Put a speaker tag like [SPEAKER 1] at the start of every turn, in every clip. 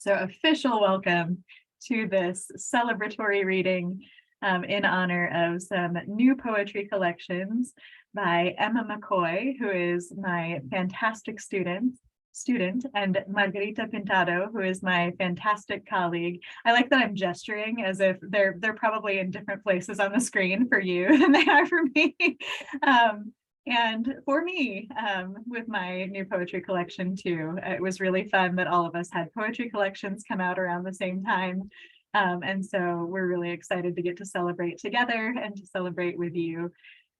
[SPEAKER 1] So official welcome to this celebratory reading in honor of some new poetry collections by Emma McCoy, who is my fantastic student, and Margarita Pintado, who is my fantastic colleague. I like that I'm gesturing as if they're probably in different places on the screen for you than they are for me. And for me, with my new poetry collection too. It was really fun that all of us had poetry collections come out around the same time. And so we're really excited to get to celebrate together and to celebrate with you.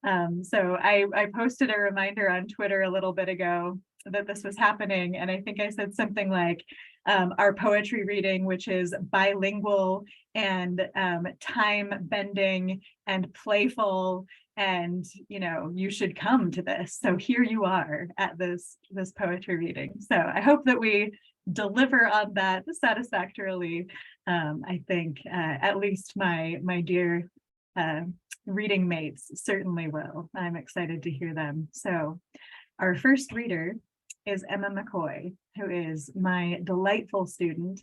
[SPEAKER 1] So I posted a reminder on Twitter a little bit ago that this was happening. And I think I said something like our poetry reading, which is bilingual and time bending and playful, and you should come to this. So here you are at this poetry reading. So I hope that we deliver on that satisfactorily. I think at least my dear reading mates certainly will. I'm excited to hear them. So our first reader is Emma McCoy, who is my delightful student.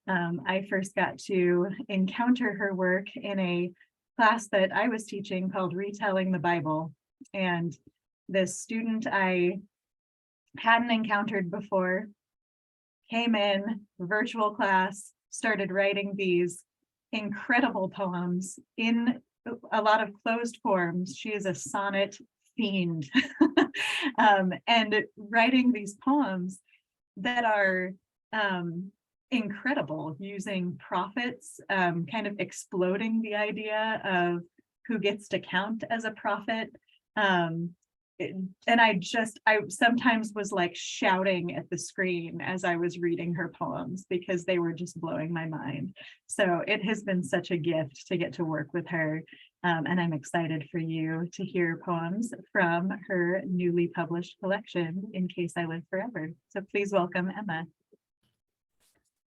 [SPEAKER 1] I first got to encounter her work in a class that I was teaching called Retelling the Bible. And this student I hadn't encountered before came in, virtual class, started writing these incredible poems in a lot of closed forms. She is a sonnet fiend. And writing these poems that are incredible, using prophets, kind of exploding the idea of who gets to count as a prophet. And I sometimes was like shouting at the screen as I was reading her poems because they were just blowing my mind. So it has been such a gift to get to work with her. And I'm excited for you to hear poems from her newly published collection, In Case I Live Forever. So please welcome Emma.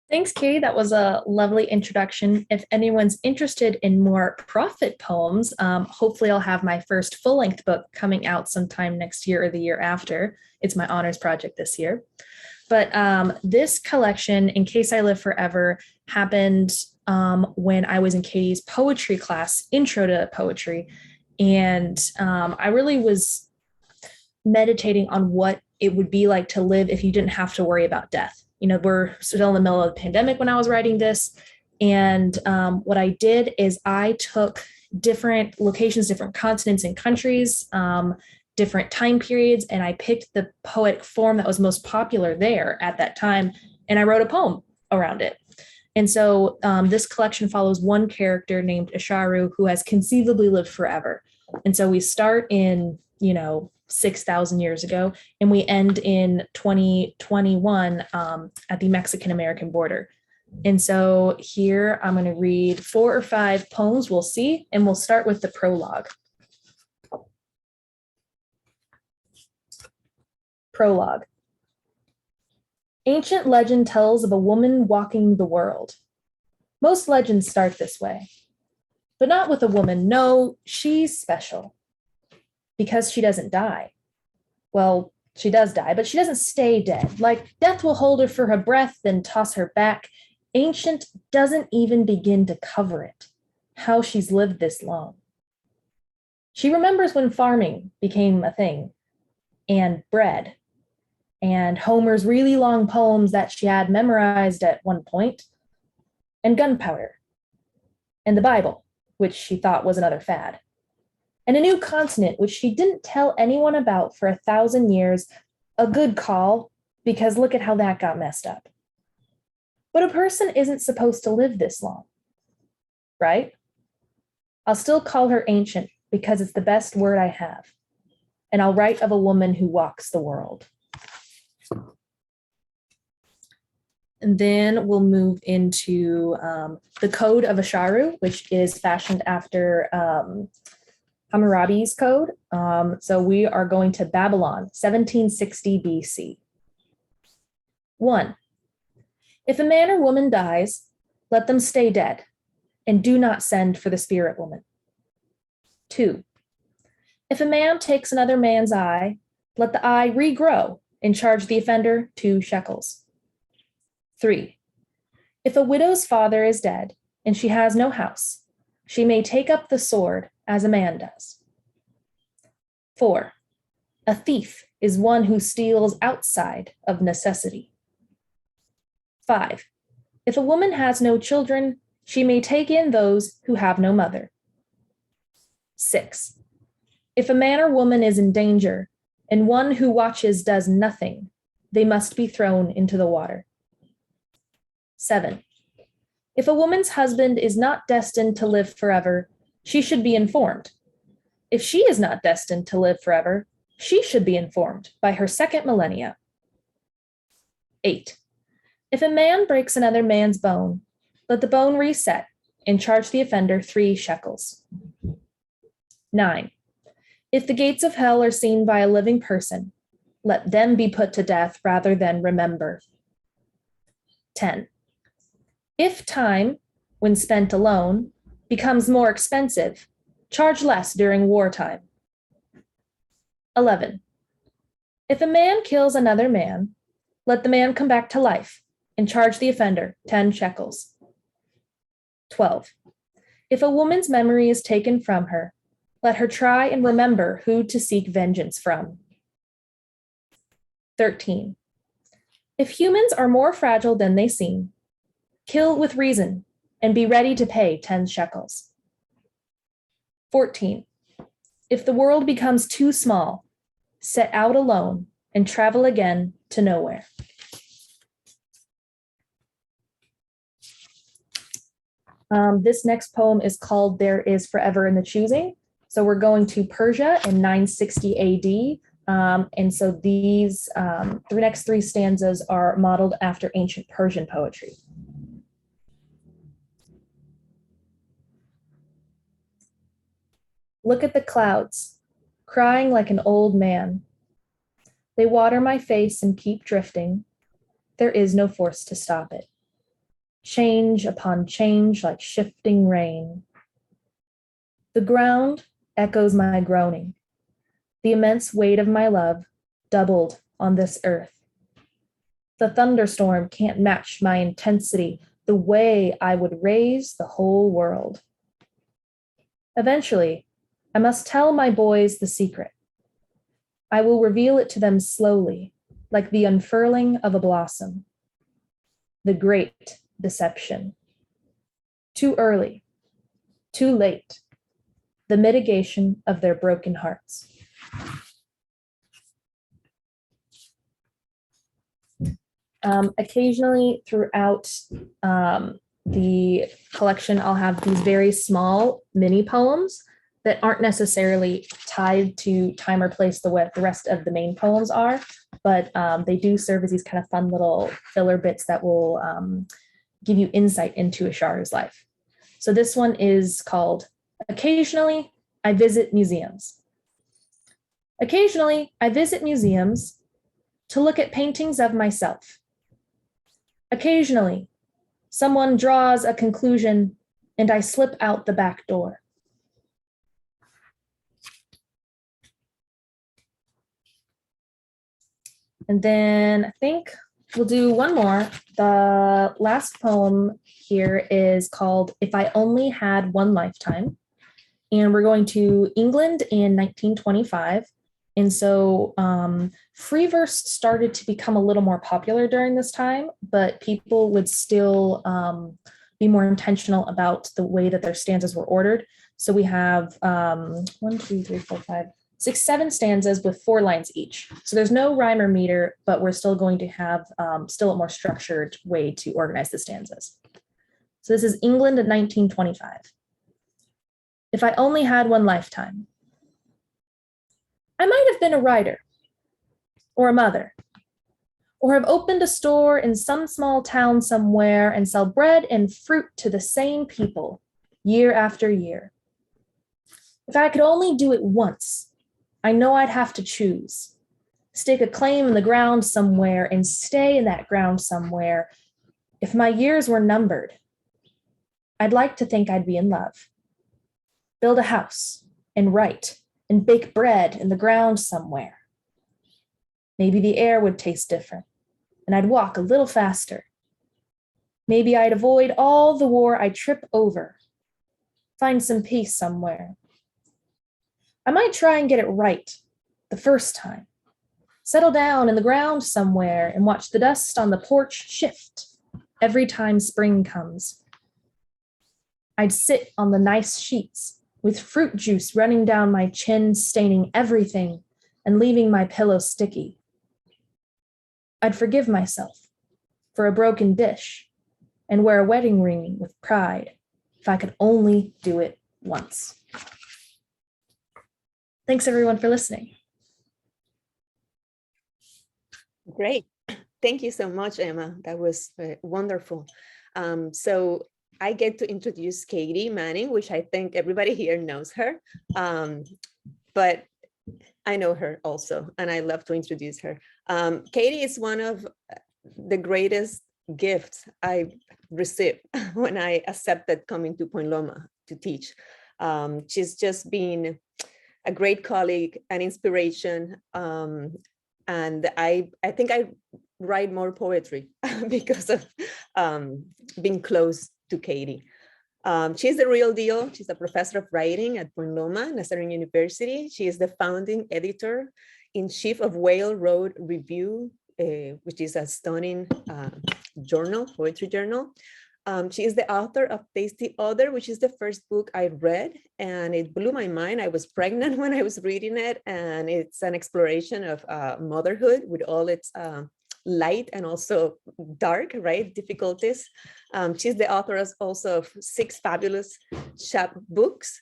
[SPEAKER 2] Thanks, Katie. That was a lovely introduction. If anyone's interested in more prophet poems, hopefully I'll have my first full-length book coming out sometime next year or the year after. It's my honors project this year. But this collection, In Case I Live Forever, happened when I was in Katie's poetry class, Intro to Poetry. And I really was meditating on what it would be like to live if you didn't have to worry about death. We're still in the middle of the pandemic when I was writing this. And what I did is I took different locations, different continents and countries, different time periods, and I picked the poetic form that was most popular there at that time, and I wrote a poem around it. And so this collection follows one character named Asharu who has conceivably lived forever. And so we start in, 6,000 years ago, and we end in 2021 at the Mexican-American border. And so here I'm going to read 4 or 5 poems, we'll see, and we'll start with the prologue. Prologue. Ancient legend tells of a woman walking the world. Most legends start this way, but not with a woman. No, she's special. Because she doesn't die. Well, she does die, but she doesn't stay dead. Like death will hold her for her breath, then toss her back. Ancient doesn't even begin to cover it, how she's lived this long. She remembers when farming became a thing, and bread, and Homer's really long poems that she had memorized at one point, and gunpowder, and the Bible, which she thought was another fad. And a new continent, which she didn't tell anyone about for 1,000 years, a good call, because look at how that got messed up. But a person isn't supposed to live this long, right? I'll still call her ancient because it's the best word I have. And I'll write of a woman who walks the world. And then we'll move into the Code of Asharu, which is fashioned after Hammurabi's code. So we are going to Babylon, 1760 BC. 1. If a man or woman dies, let them stay dead, and do not send for the spirit woman. 2. If a man takes another man's eye, let the eye regrow and charge the offender 2 shekels. 3. If a widow's father is dead and she has no house, she may take up the sword as a man does. 4. A thief is one who steals outside of necessity. 5. If a woman has no children, she may take in those who have no mother. 6. If a man or woman is in danger, and one who watches does nothing, they must be thrown into the water. 7. If a woman's husband is not destined to live forever, she should be informed. If she is not destined to live forever, she should be informed by her second millennia. 8. If a man breaks another man's bone, let the bone reset and charge the offender 3 shekels. 9. If the gates of hell are seen by a living person, let them be put to death rather than remember. 10. If time, when spent alone, becomes more expensive, charge less during wartime. 11. If a man kills another man, let the man come back to life and charge the offender 10 shekels. 12. If a woman's memory is taken from her, let her try and remember who to seek vengeance from. 13. If humans are more fragile than they seem, kill with reason and be ready to pay 10 shekels. 14. If the world becomes too small, set out alone and travel again to nowhere. This next poem is called There Is Forever in the Choosing. So we're going to Persia in 960 AD. And so these the next 3 stanzas are modeled after ancient Persian poetry. Look at the clouds, crying like an old man. They water my face and keep drifting. There is no force to stop it. Change upon change like shifting rain. The ground echoes my groaning. The immense weight of my love doubled on this earth. The thunderstorm can't match my intensity, the way I would raise the whole world. Eventually, I must tell my boys the secret. I will reveal it to them slowly, like the unfurling of a blossom. The great deception. Too early, too late. The mitigation of their broken hearts. Occasionally throughout the collection, I'll have these very small mini poems that aren't necessarily tied to time or place the way the rest of the main poems are, but they do serve as these kind of fun little filler bits that will give you insight into Asharu's life. So this one is called Occasionally, I Visit Museums. Occasionally, I visit museums to look at paintings of myself. Occasionally, someone draws a conclusion and I slip out the back door. And then I think we'll do one more. The last poem here is called If I Only Had One Lifetime. And we're going to England in 1925. And so free verse started to become a little more popular during this time, but people would still be more intentional about the way that their stanzas were ordered. So we have 1, 2, 3, 4, 5, 6, 7 stanzas with 4 lines each. So there's no rhyme or meter, but we're still going to have still a more structured way to organize the stanzas. So this is England in 1925. If I only had one lifetime, I might have been a writer or a mother, or have opened a store in some small town somewhere and sell bread and fruit to the same people year after year. If I could only do it once, I know I'd have to choose. Stake a claim in the ground somewhere and stay in that ground somewhere. If my years were numbered, I'd like to think I'd be in love. Build a house and write and bake bread in the ground somewhere. Maybe the air would taste different and I'd walk a little faster. Maybe I'd avoid all the war I trip over, find some peace somewhere. I might try and get it right the first time, settle down in the ground somewhere and watch the dust on the porch shift every time spring comes. I'd sit on the nice sheets with fruit juice running down my chin, staining everything and leaving my pillow sticky. I'd forgive myself for a broken dish and wear a wedding ring with pride if I could only do it once. Thanks everyone for listening.
[SPEAKER 3] Great. Thank you so much, Emma. That was wonderful. So I get to introduce Katie Manning, which I think everybody here knows her, but I know her also, and I love to introduce her. Katie is one of the greatest gifts I received when I accepted coming to Point Loma to teach. She's just been a great colleague, an inspiration, and I think I write more poetry because of being close to Katie. She's the real deal. She's a professor of writing at Point Loma, Nazarene University. She is the founding editor-in-chief of Whale Road Review, which is a stunning journal, poetry journal. She is the author of Tasty Other, which is the first book I read, and it blew my mind. I was pregnant when I was reading it, and it's an exploration of motherhood with all its light and also dark, right, difficulties. She's the author also of 6 fabulous chapbooks.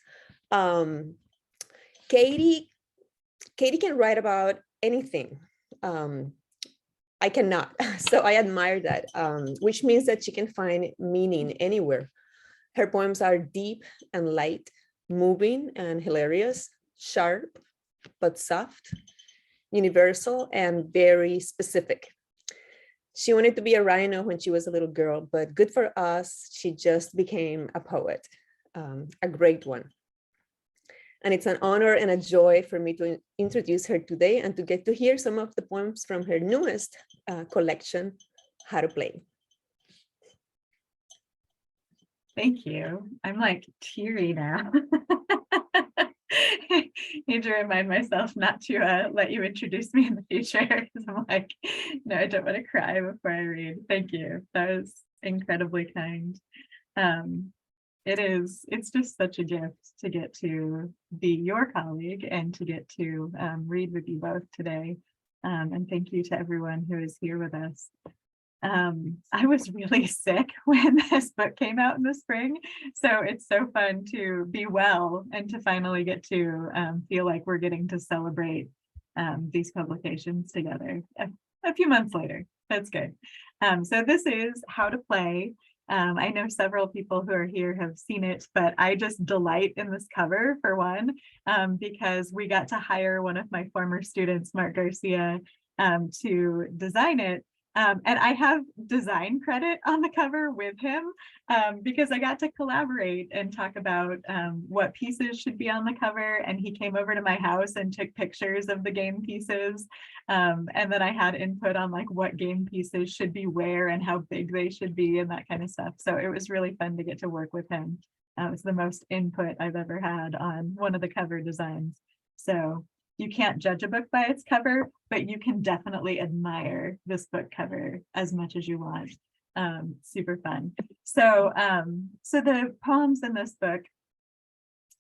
[SPEAKER 3] Katie can write about anything. I cannot, so I admire that, which means that she can find meaning anywhere. Her poems are deep and light, moving and hilarious, sharp but soft, universal and very specific. She wanted to be a rhino when she was a little girl, but good for us, she just became a poet, a great one. And it's an honor and a joy for me to introduce her today and to get to hear some of the poems from her newest collection, How to Play.
[SPEAKER 1] Thank you. I'm like teary now. I need to remind myself not to let you introduce me in the future, because I'm like, no, I don't want to cry before I read. Thank you. That was incredibly kind. It's just such a gift to get to be your colleague and to get to read with you both today. And thank you to everyone who is here with us. I was really sick when this book came out in the spring, so it's so fun to be well and to finally get to feel like we're getting to celebrate these publications together a few months later. That's good. So this is How to Play. I know several people who are here have seen it, but I just delight in this cover for one, because we got to hire one of my former students, Mark Garcia, to design it. And I have design credit on the cover with him, because I got to collaborate and talk about what pieces should be on the cover. And he came over to my house and took pictures of the game pieces. And then I had input on like what game pieces should be where and how big they should be and that kind of stuff. So it was really fun to get to work with him. It was the most input I've ever had on one of the cover designs. So you can't judge a book by its cover, but you can definitely admire this book cover as much as you want. Super fun. So the poems in this book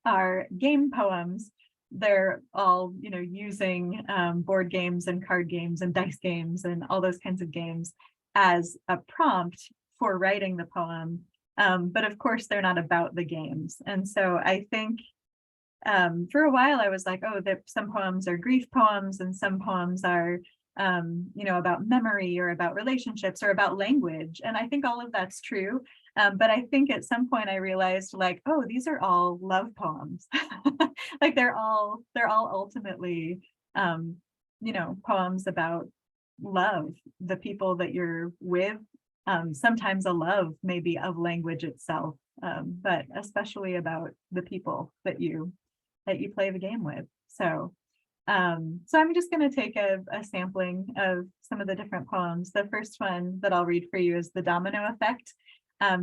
[SPEAKER 1] are game poems. They're all, using board games and card games and dice games and all those kinds of games as a prompt for writing the poem. But of course, they're not about the games. And so I think for a while I was like, oh, some poems are grief poems and some poems are about memory or about relationships or about language, and I think all of that's true, but I think at some point I realized like, oh, these are all love poems. Like they're all ultimately poems about love, the people that you're with, sometimes a love maybe of language itself, but especially about the people that you play the game with. So So I'm just going to take a sampling of some of the different poems. The first one that I'll read for you is The Domino Effect,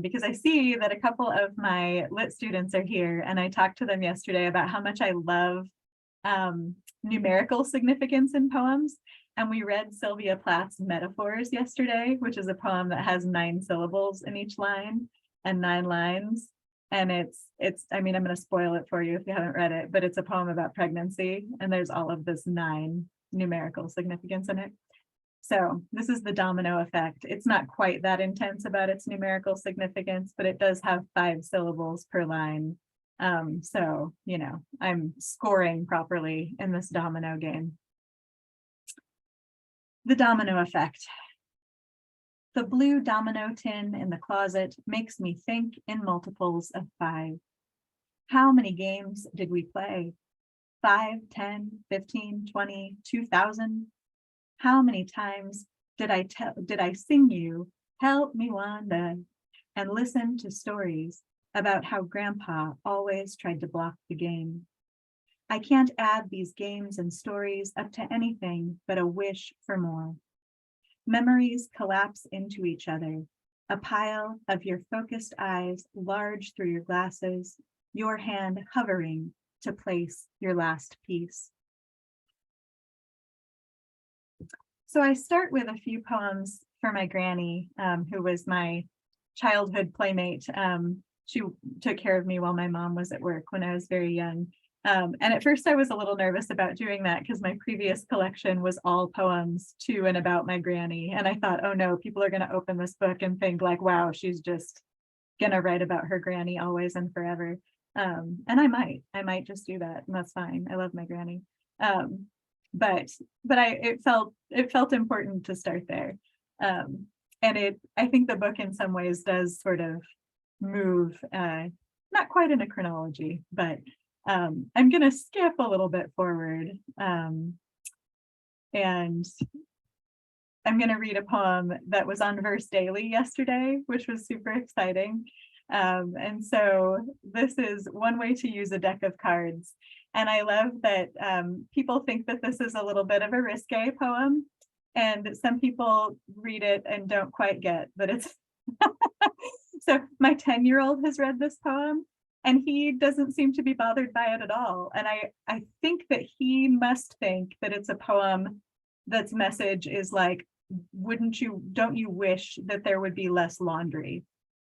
[SPEAKER 1] because I see that a couple of my lit students are here, and I talked to them yesterday about how much I love numerical significance in poems. And we read Sylvia Plath's Metaphors yesterday, which is a poem that has 9 syllables in each line and 9 lines. And I mean, I'm going to spoil it for you if you haven't read it, but it's a poem about pregnancy, and there's all of this 9 numerical significance in it. So this is The Domino Effect. It's not quite that intense about its numerical significance, but it does have 5 syllables per line. So, you know, I'm scoring properly in this domino game. The Domino Effect. The blue domino tin in the closet makes me think in multiples of 5. How many games did we play? 5, 10, 15, 20, 2,000? How many times did I sing you, help me Wanda, and listen to stories about how Grandpa always tried to block the game? I can't add these games and stories up to anything but a wish for more. Memories collapse into each other, a pile of your focused eyes large through your glasses, your hand hovering to place your last piece. So I start with a few poems for my granny, who was my childhood playmate. She took care of me while my mom was at work when I was very young. And at first I was a little nervous about doing that because my previous collection was all poems to and about my granny. And I thought, oh no, people are going to open this book and think like, wow, she's just going to write about her granny always and forever. And I might just do that, and that's fine. I love my granny. But it felt important to start there. And I think the book in some ways does sort of move, not quite in a chronology, but I'm going to skip a little bit forward, and I'm going to read a poem that was on Verse Daily yesterday, which was super exciting. And so this is One Way to Use a Deck of Cards. And I love that people think that this is a little bit of a risque poem, and some people read it and don't quite get that it's. So my 10-year-old has read this poem, and he doesn't seem to be bothered by it at all. And I think that he must think that it's a poem that's message is like, don't you wish that there would be less laundry?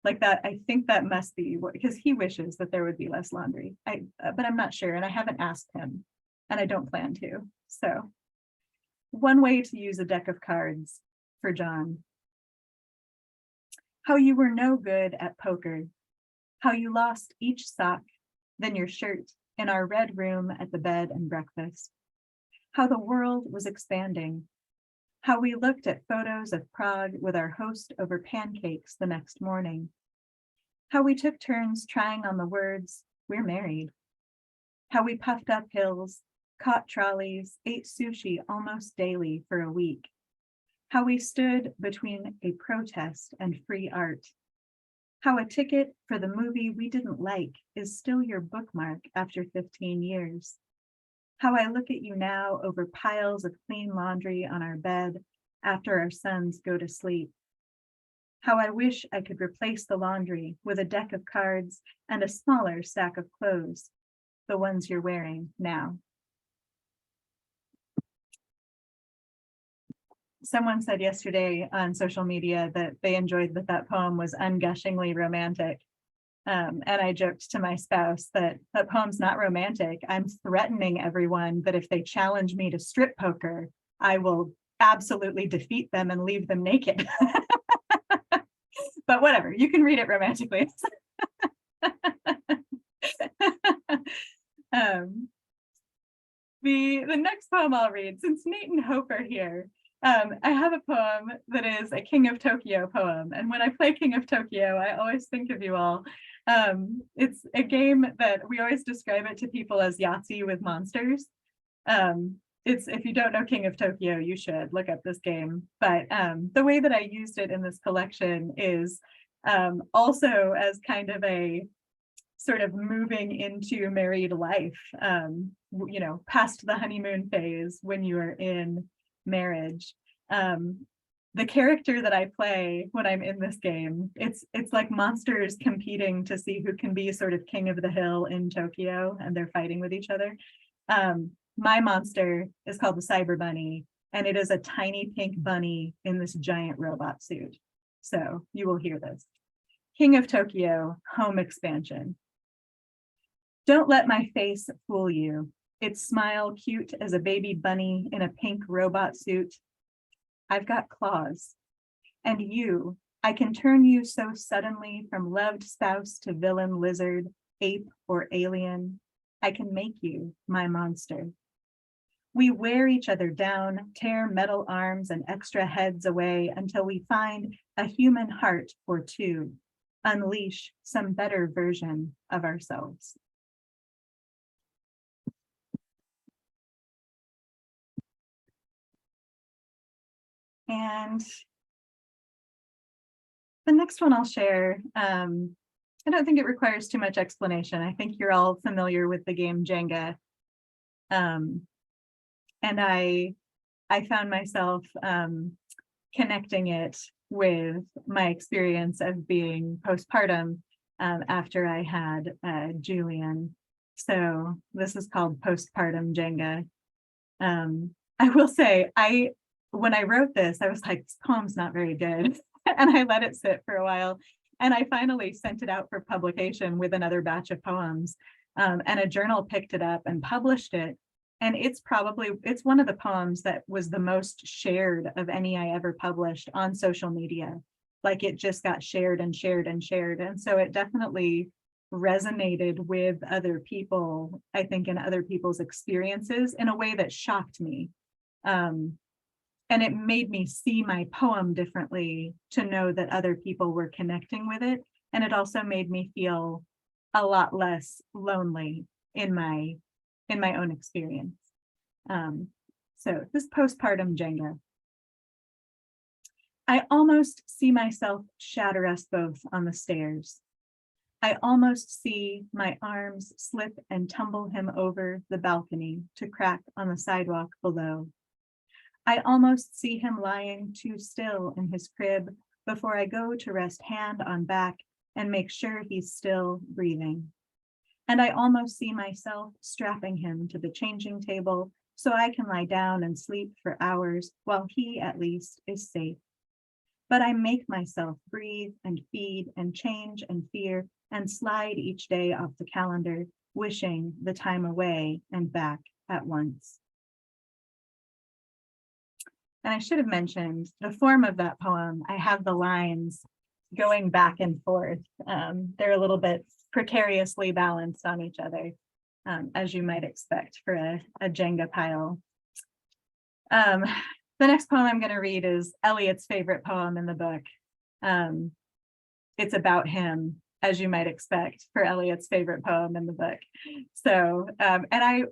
[SPEAKER 1] Like that, I think that must be what, because he wishes that there would be less laundry. But I'm not sure, and I haven't asked him, and I don't plan to. So, One Way to Use a Deck of Cards for John. How you were no good at poker. How you lost each sock, then your shirt in our red room at the bed and breakfast. How the world was expanding. How we looked at photos of Prague with our host over pancakes the next morning. How we took turns trying on the words, we're married. How we puffed up hills, caught trolleys, ate sushi almost daily for a week. How we stood between a protest and free art. How a ticket for the movie we didn't like is still your bookmark after 15 years. How I look at you now over piles of clean laundry on our bed after our sons go to sleep. How I wish I could replace the laundry with a deck of cards and a smaller stack of clothes, the ones you're wearing now. Someone said yesterday on social media that they enjoyed that poem was ungushingly romantic. And I joked to my spouse that poem's not romantic. I'm threatening everyone that if they challenge me to strip poker, I will absolutely defeat them and leave them naked. But whatever, you can read it romantically. The next poem I'll read, since Nate and Hope are here, I have a poem that is a King of Tokyo poem. And when I play King of Tokyo, I always think of you all. It's a game that we always describe it to people as Yahtzee with monsters. If you don't know King of Tokyo, you should look up this game. But the way that I used it in this collection is also as kind of a sort of moving into married life, past the honeymoon phase when you are in marriage. The character that I play when I'm in this game, it's like monsters competing to see who can be sort of king of the hill in Tokyo, and they're fighting with each other. My monster is called the Cyber Bunny, and it is a tiny pink bunny in this giant robot suit. So you will hear this. King of Tokyo, home expansion. Don't let my face fool you. Its smile cute as a baby bunny in a pink robot suit. I've got claws. And you, I can turn you so suddenly from loved spouse to villain lizard, ape, or alien. I can make you my monster. We wear each other down, tear metal arms and extra heads away until we find a human heart or two, unleash some better version of ourselves. And the next one I'll share, I don't think it requires too much explanation. I think you're all familiar with the game Jenga. And I found myself connecting it with my experience of being postpartum after I had Julian. So this is called postpartum Jenga. I will say, when I wrote this, I was like, this poem's not very good. And I let it sit for a while. And I finally sent it out for publication with another batch of poems. And a journal picked it up and published it. And it's one of the poems that was the most shared of any I ever published on social media. Like, it just got shared and shared and shared. And so it definitely resonated with other people, I think, in other people's experiences in a way that shocked me. And it made me see my poem differently to know that other people were connecting with it. And it also made me feel a lot less lonely in my own experience. So this postpartum Jenga. I almost see myself shatter us both on the stairs. I almost see my arms slip and tumble him over the balcony to crack on the sidewalk below. I almost see him lying too still in his crib before I go to rest hand on back and make sure he's still breathing. And I almost see myself strapping him to the changing table so I can lie down and sleep for hours while he at least is safe. But I make myself breathe and feed and change and fear and slide each day off the calendar, wishing the time away and back at once. And I should have mentioned the form of that poem. I have the lines going back and forth. They're a little bit precariously balanced on each other, as you might expect for a Jenga pile. The next poem I'm going to read is Eliot's favorite poem in the book. It's about him, as you might expect, for Eliot's favorite poem in the book. So, and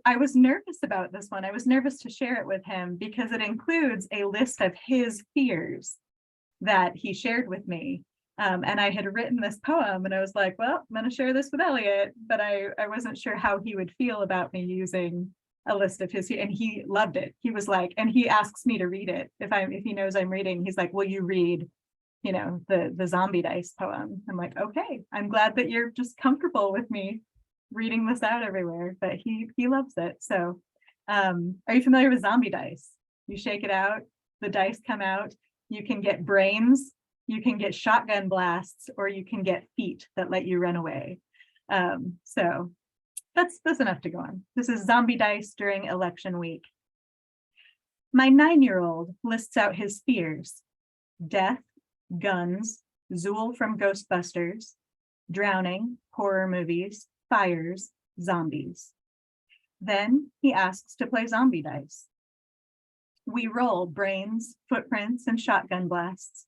[SPEAKER 1] I was nervous about this one. I was nervous to share it with him because it includes a list of his fears that he shared with me. And I had written this poem and I was like, well, I'm going to share this with Eliot, but I wasn't sure how he would feel about me using a list of his, and he loved it. He was like, and he asks me to read it. If he knows I'm reading, he's like, will you read, the zombie dice poem? I'm like, okay, I'm glad that you're just comfortable with me reading this out everywhere, but he loves it. So, are you familiar with zombie dice? You shake it out, the dice come out, you can get brains, you can get shotgun blasts, or you can get feet that let you run away. So that's enough to go on. This is zombie dice during election week. My 9-year-old lists out his fears: death, guns, Zool from Ghostbusters, drowning, horror movies, fires, zombies. Then he asks to play zombie dice. We roll brains, footprints, and shotgun blasts.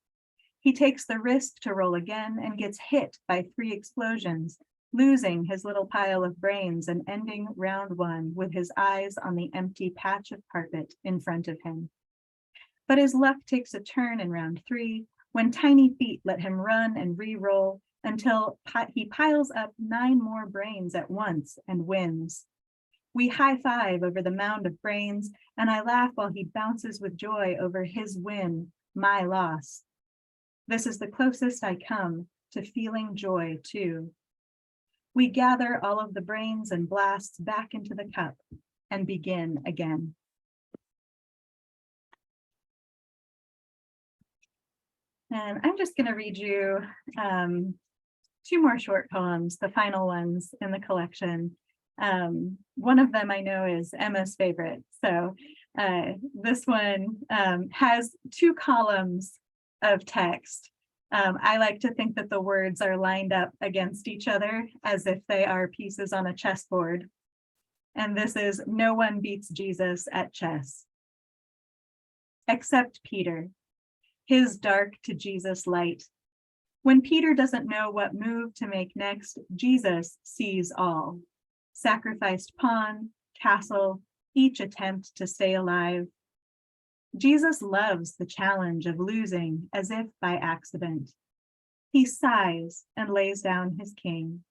[SPEAKER 1] He takes the risk to roll again and gets hit by 3 explosions, losing his little pile of brains and ending round 1 with his eyes on the empty patch of carpet in front of him. But his luck takes a turn in round 3 when tiny feet let him run and re-roll until he piles up 9 more brains at once and wins. We high-five over the mound of brains, and I laugh while he bounces with joy over his win, my loss. This is the closest I come to feeling joy too. We gather all of the brains and blasts back into the cup and begin again. And I'm just going to read you 2 more short poems, the final ones in the collection. One of them I know is Emma's favorite. So this one has 2 columns of text. I like to think that the words are lined up against each other as if they are pieces on a chessboard. And this is "No one beats Jesus at chess, except Peter, his dark to Jesus light. When Peter doesn't know what move to make next, Jesus sees all. Sacrificed pawn, castle, each attempt to stay alive. Jesus loves the challenge of losing as if by accident. He sighs and lays down his king.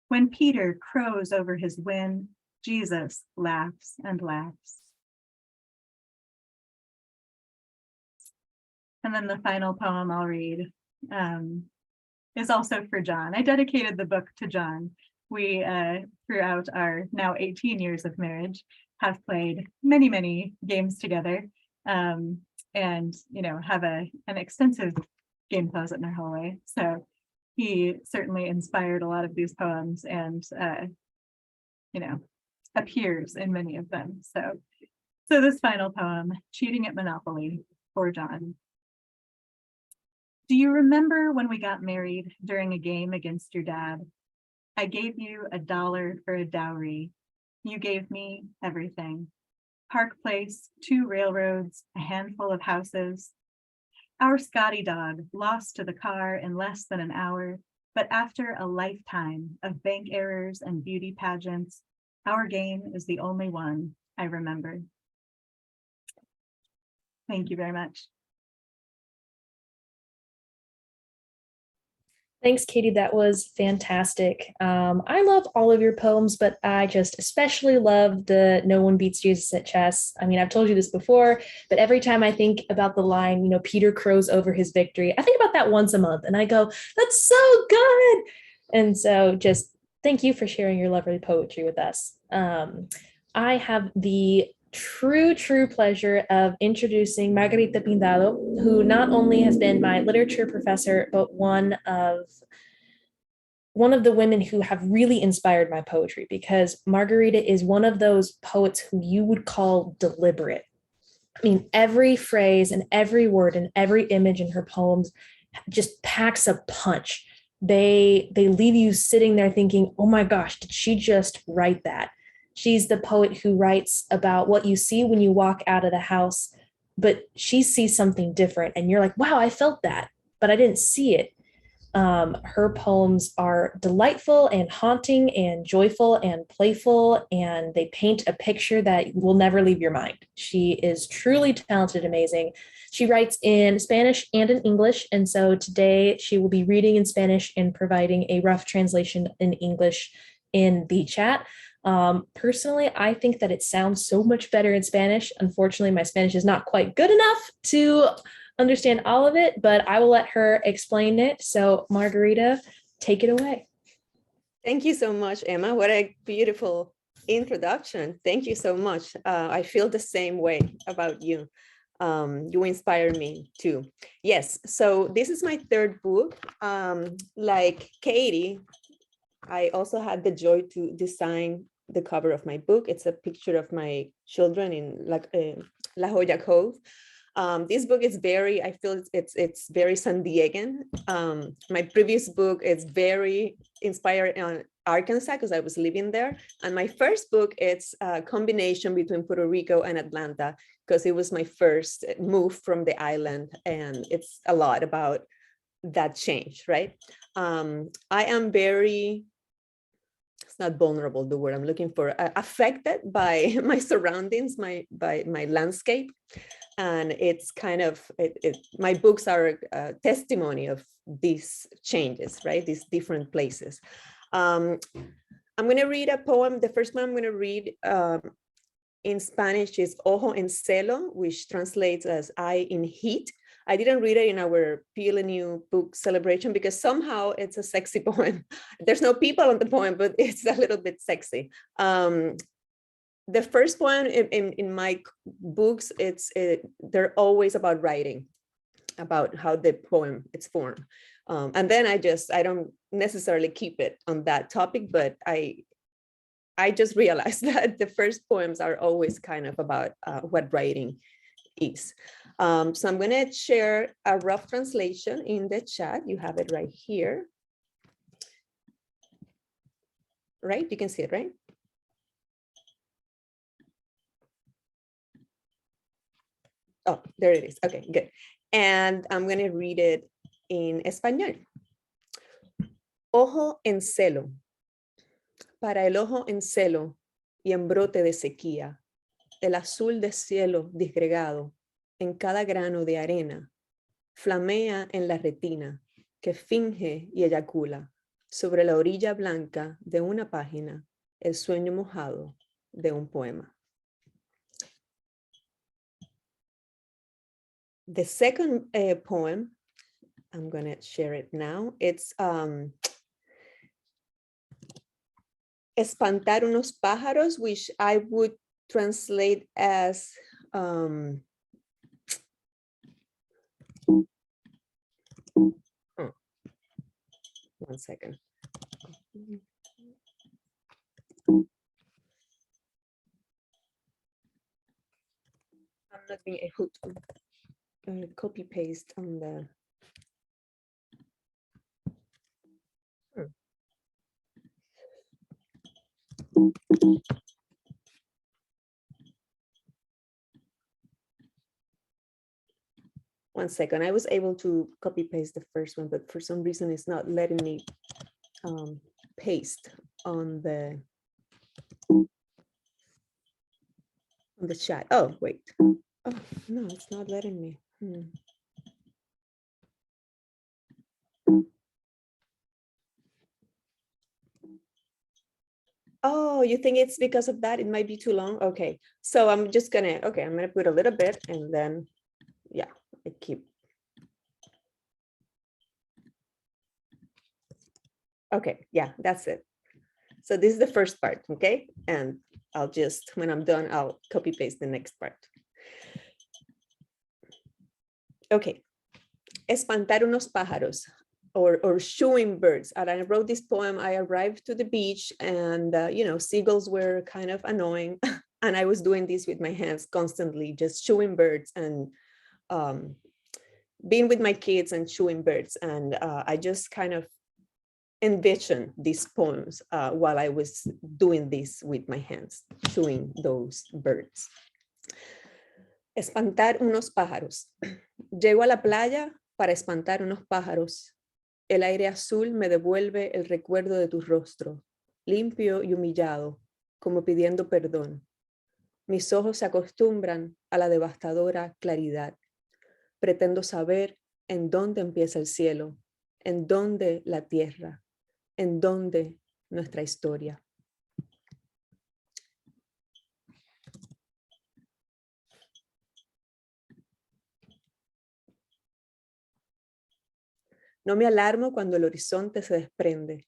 [SPEAKER 1] When Peter crows over his win, Jesus laughs and laughs. And then the final poem I'll read is also for John. I dedicated the book to John. We, throughout our now 18 years of marriage, have played many, many games together, and have an extensive game closet in our hallway. So he certainly inspired a lot of these poems, and appears in many of them. So this final poem, "Cheating at Monopoly," for John. Do you remember when we got married during a game against your dad? I gave you $1 for a dowry. You gave me everything. Park Place, 2 railroads, a handful of houses. Our Scotty dog lost to the car in less than an hour, but after a lifetime of bank errors and beauty pageants, our game is the only one I remember. Thank you very much.
[SPEAKER 2] Thanks, Katie. That was fantastic. I love all of your poems, but I just especially love the "No one beats Jesus at chess." I mean, I've told you this before, but every time I think about the line, Peter crows over his victory, I think about that once a month and I go, that's so good. And so just thank you for sharing your lovely poetry with us. I have the true pleasure of introducing Margarita Pintado, who not only has been my literature professor, but one of the women who have really inspired my poetry, because Margarita is one of those poets who you would call deliberate. I mean, every phrase and every word and every image in her poems just packs a punch. They leave you sitting there thinking, oh my gosh, did she just write that? She's the poet who writes about what you see when you walk out of the house, but she sees something different. And you're like, wow, I felt that, but I didn't see it. Her poems are delightful and haunting and joyful and playful, and they paint a picture that will never leave your mind. She is truly talented, amazing. She writes in Spanish and in English, and so today she will be reading in Spanish and providing a rough translation in English in the chat. Personally, I think that it sounds so much better in Spanish. Unfortunately, my Spanish is not quite good enough to understand all of it, but I will let her explain it. So Margarita, take it away.
[SPEAKER 3] Thank you so much, Emma. What a beautiful introduction. Thank you so much. I feel the same way about you. You inspire me too. Yes, so this is my 3rd book. Like Katie, I also had the joy to design the cover of my book. It's a picture of my children in La Jolla Cove. This book is I feel it's very San Diegan. My previous book is very inspired on Arkansas because I was living there. And my first book, it's a combination between Puerto Rico and Atlanta because it was my first move from the island. And it's a lot about that change, right? I am very, it's not vulnerable, the word I'm looking for, affected by my surroundings, by my landscape. And it's kind of, my books are a testimony of these changes, right? These different places. I'm going to read a poem. The first one I'm going to read in Spanish is Ojo en Celo, which translates as Eye in Heat. I didn't read it in our PLNU book celebration because somehow it's a sexy poem. There's no people on the poem, but it's a little bit sexy. The first one in my books, they're always about writing, about how the poem is formed. And then I don't necessarily keep it on that topic, but I just realized that the first poems are always kind of about what writing is. So I'm going to share a rough translation in the chat. You have it right here. Right? You can see it, right? Oh, there it is. Okay, good. And I'm going to read it in español. Ojo en celo. Para el ojo en celo y en brote de sequía, el azul del cielo disgregado en cada grano de arena, flamea en la retina que finge y eyacula sobre la orilla blanca de una página, el sueño mojado de un poema. The second poem, I'm going to share it now. It's Espantar unos pájaros, which I would translate as one second. I'm not being able to copy paste on the. One second, I was able to copy paste the first one, but for some reason it's not letting me paste on the chat. Oh, wait. Oh, no, it's not letting me. Oh, you think it's because of that? It might be too long. Okay, so I'm just gonna, I'm gonna put a little bit and then, yeah, I keep. Okay, yeah, that's it. So this is the first part, okay? And I'll just, when I'm done, I'll copy paste the next part. Okay, espantar unos pájaros. Or shooing birds. And I wrote this poem. I arrived to the beach and, seagulls were kind of annoying. And I was doing this with my hands constantly, just shooing birds and being with my kids and shooing birds. And I just kind of envisioned these poems while I was doing this with my hands, shooing those birds. Espantar unos pájaros. Llego a la playa para espantar unos pájaros. El aire azul me devuelve el recuerdo de tu rostro, limpio y humillado, como pidiendo perdón. Mis ojos se acostumbran a la devastadora claridad. Pretendo saber en dónde empieza el cielo, en dónde la tierra, en dónde nuestra historia. No me alarmo cuando el horizonte se desprende,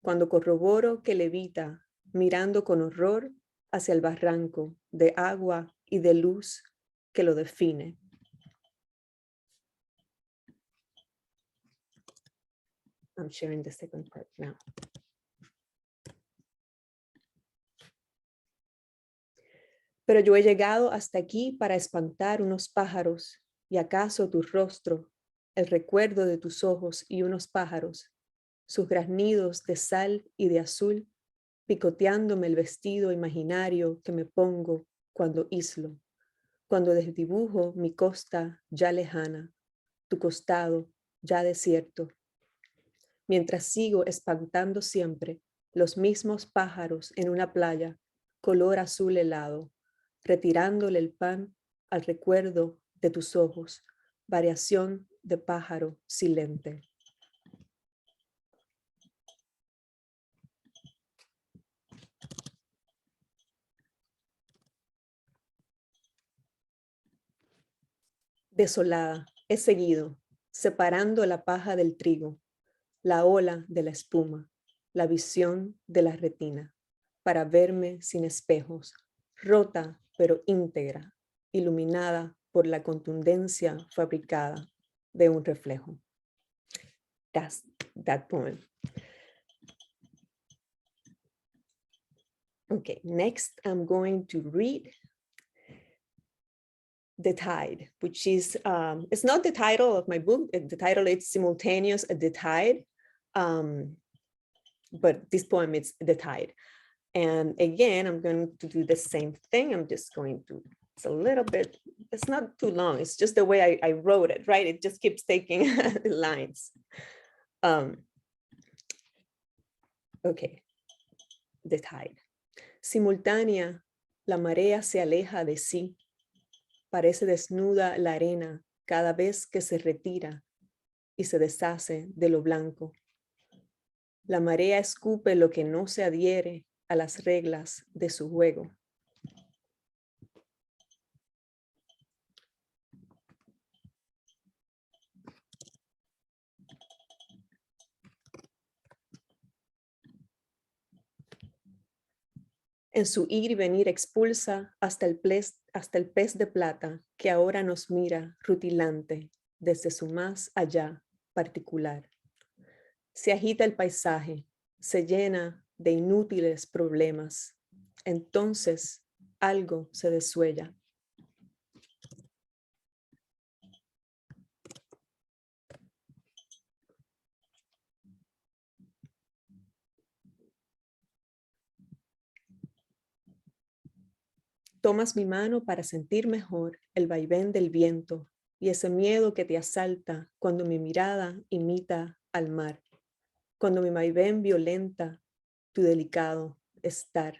[SPEAKER 3] cuando corroboro que levita, mirando con horror hacia el barranco de agua y de luz que lo define. I'm sharing the second part now. Pero yo he llegado hasta aquí para espantar unos pájaros, y acaso tu rostro, el recuerdo de tus ojos y unos pájaros, sus graznidos de sal y de azul, picoteándome el vestido imaginario que me pongo cuando islo, cuando desdibujo mi costa ya lejana, tu costado ya desierto, mientras sigo espantando siempre los mismos pájaros en una playa, color azul helado, retirándole el pan al recuerdo de tus ojos, variación de pájaro silente. Desolada, he seguido, separando la paja del trigo, la ola de la espuma, la visión de la retina, para verme sin espejos, rota pero íntegra, iluminada por la contundencia fabricada de un reflejo. That's that poem. Okay, next I'm going to read The Tide, which is, it's not the title of my book. The title is Simultaneous at the Tide, but this poem is The Tide. And again, I'm going to do the same thing. I'm just going to, it's a little bit, it's not too long. It's just the way I wrote it, right? It just keeps taking the lines. Okay, The Tide. Simultánea, la marea se aleja de sí. Parece desnuda la arena cada vez que se retira y se deshace de lo blanco. La marea escupe lo que no se adhiere a las reglas de su juego. En su ir y venir expulsa hasta el pez de plata que ahora nos mira rutilante desde su más allá particular. Se agita el paisaje, se llena de inútiles problemas. Entonces algo se desuella. Tomas mi mano para sentir mejor el vaivén del viento y ese miedo que te asalta cuando mi mirada imita al mar, cuando mi vaivén violenta tu delicado estar.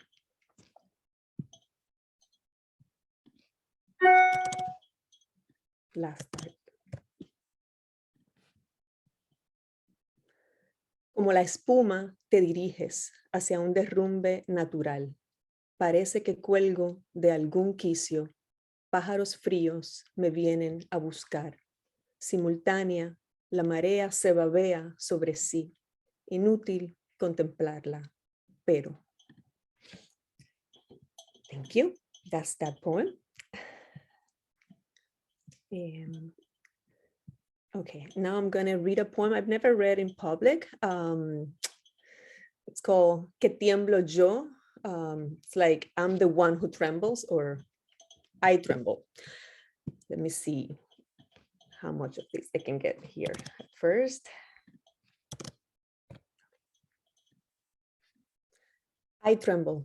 [SPEAKER 3] Last part. Como la espuma te diriges hacia un derrumbe natural. Parece que cuelgo de algún quicio. Pájaros fríos me vienen a buscar. Simultánea, la marea se babea sobre sí. Inútil contemplarla, pero. Thank you. That's that poem. Okay, now I'm going to read a poem I've never read in public. It's called Que tiemblo yo. It's like I'm the one who trembles, or I tremble. Let me see how much of this I can get here first. I tremble.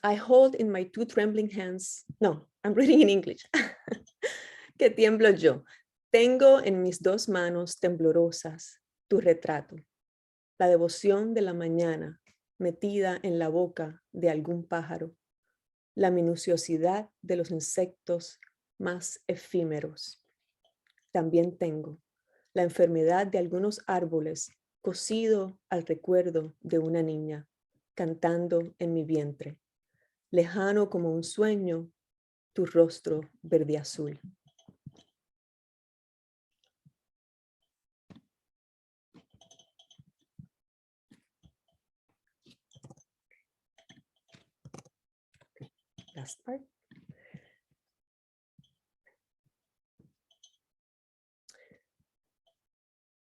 [SPEAKER 3] I hold in my two trembling hands. No, I'm reading in English. Que tiemblo yo. Tengo en mis dos manos temblorosas tu retrato, la devoción de la mañana metida en la boca de algún pájaro, la minuciosidad de los insectos más efímeros. También tengo la enfermedad de algunos árboles cosido al recuerdo de una niña cantando en mi vientre, lejano como un sueño, tu rostro verde azul. Last part.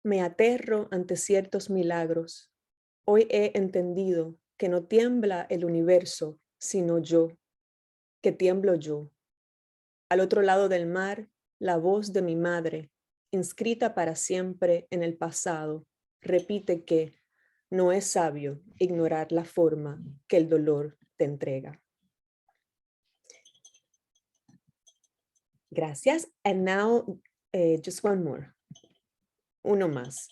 [SPEAKER 3] Me aterro ante ciertos milagros. Hoy he entendido que no tiembla el universo, sino yo, que tiemblo yo. Al otro lado del mar, la voz de mi madre, inscrita para siempre en el pasado, repite que no es sabio ignorar la forma que el dolor te entrega. Gracias. And now, just one more. Uno más.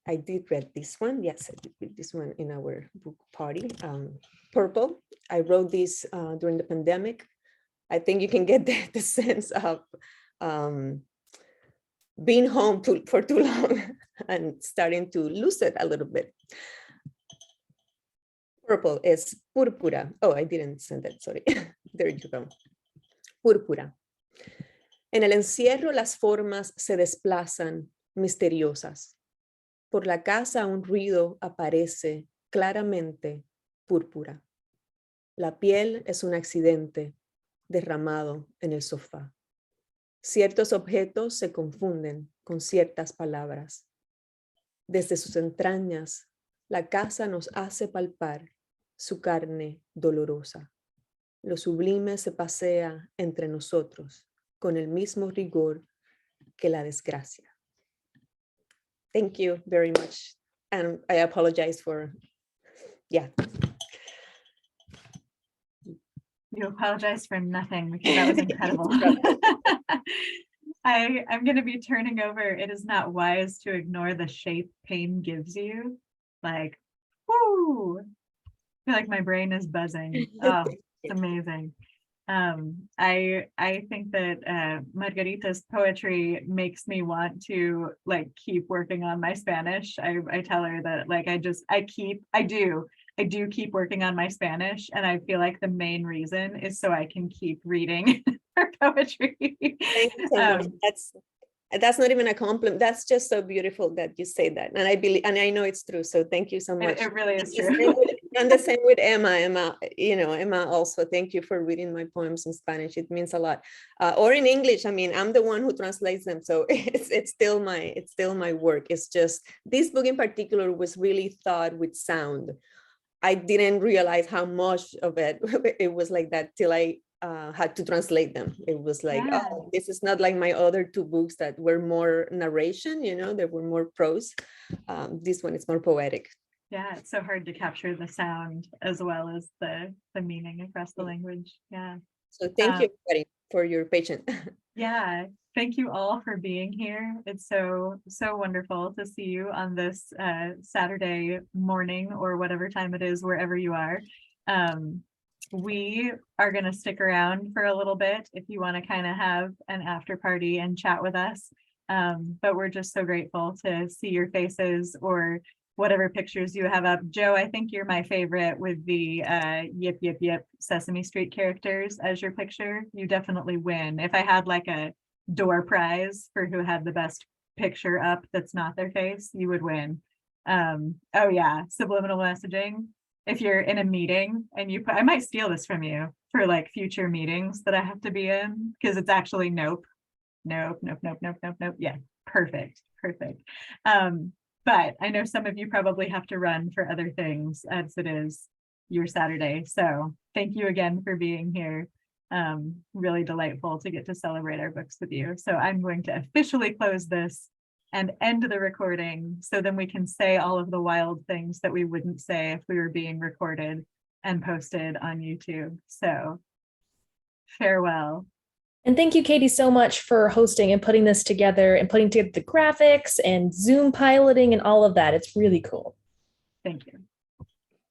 [SPEAKER 3] I did read this one. Yes, I did read this one in our book party. Purple. I wrote this during the pandemic. I think you can get the sense of being home for too long and starting to lose it a little bit. Purple is púrpura. Oh, I didn't send it, sorry. There you go. Púrpura. En el encierro las formas se desplazan misteriosas. Por la casa un ruido aparece claramente púrpura. La piel es un accidente derramado en el sofá. Ciertos objetos se confunden con ciertas palabras. Desde sus entrañas, la casa nos hace palpar su carne dolorosa. Lo sublime se pasea entre nosotros con el mismo rigor que la desgracia. Thank you very much. And I apologize for, yeah.
[SPEAKER 1] You apologize for nothing because that was incredible. I'm going to be turning over. It is not wise to ignore the shape pain gives you. Like, whoo! I feel like my brain is buzzing. Oh, it's amazing. I think that Margarita's poetry makes me want to like keep working on my Spanish. I tell her that like I do keep working on my Spanish, and I feel like the main reason is so I can keep reading her poetry.
[SPEAKER 3] Thank you so much. That's not even a compliment. That's just so beautiful that you say that. And I believe, and I know it's true. So thank you so much.
[SPEAKER 1] It really is true.
[SPEAKER 3] And the same with Emma. Emma also, thank you for reading my poems in Spanish. It means a lot. Or in English. I mean, I'm the one who translates them. So it's still my work. It's just this book in particular was really thought with sound. I didn't realize how much of it was like that till I had to translate them. It was like,
[SPEAKER 1] Yeah.
[SPEAKER 3] oh, this is not like my other two books that were more narration, they were more prose. This one is more poetic.
[SPEAKER 1] Yeah, it's so hard to capture the sound as well as the meaning across the language. Yeah.
[SPEAKER 3] So thank you everybody for your patience.
[SPEAKER 1] Yeah, thank you all for being here. It's so wonderful to see you on this Saturday morning or whatever time it is, wherever you are. We are going to stick around for a little bit if you want to kind of have an after party and chat with us. But we're just so grateful to see your faces or whatever pictures you have up. Joe, I think you're my favorite with the yip, yip, yip Sesame Street characters as your picture. You definitely win. If I had like a door prize for who had the best picture up that's not their face, you would win. Oh yeah, subliminal messaging. If you're in a meeting and you put, I might steal this from you for like future meetings that I have to be in, because it's actually nope. Yeah, perfect. But I know some of you probably have to run for other things as it is your Saturday. So thank you again for being here. Really delightful to get to celebrate our books with you. So I'm going to officially close this and end the recording, so then we can say all of the wild things that we wouldn't say if we were being recorded and posted on YouTube. So farewell.
[SPEAKER 2] And thank you, Katie, so much for hosting and putting this together and putting together the graphics and Zoom piloting and all of that. It's really cool.
[SPEAKER 1] Thank you.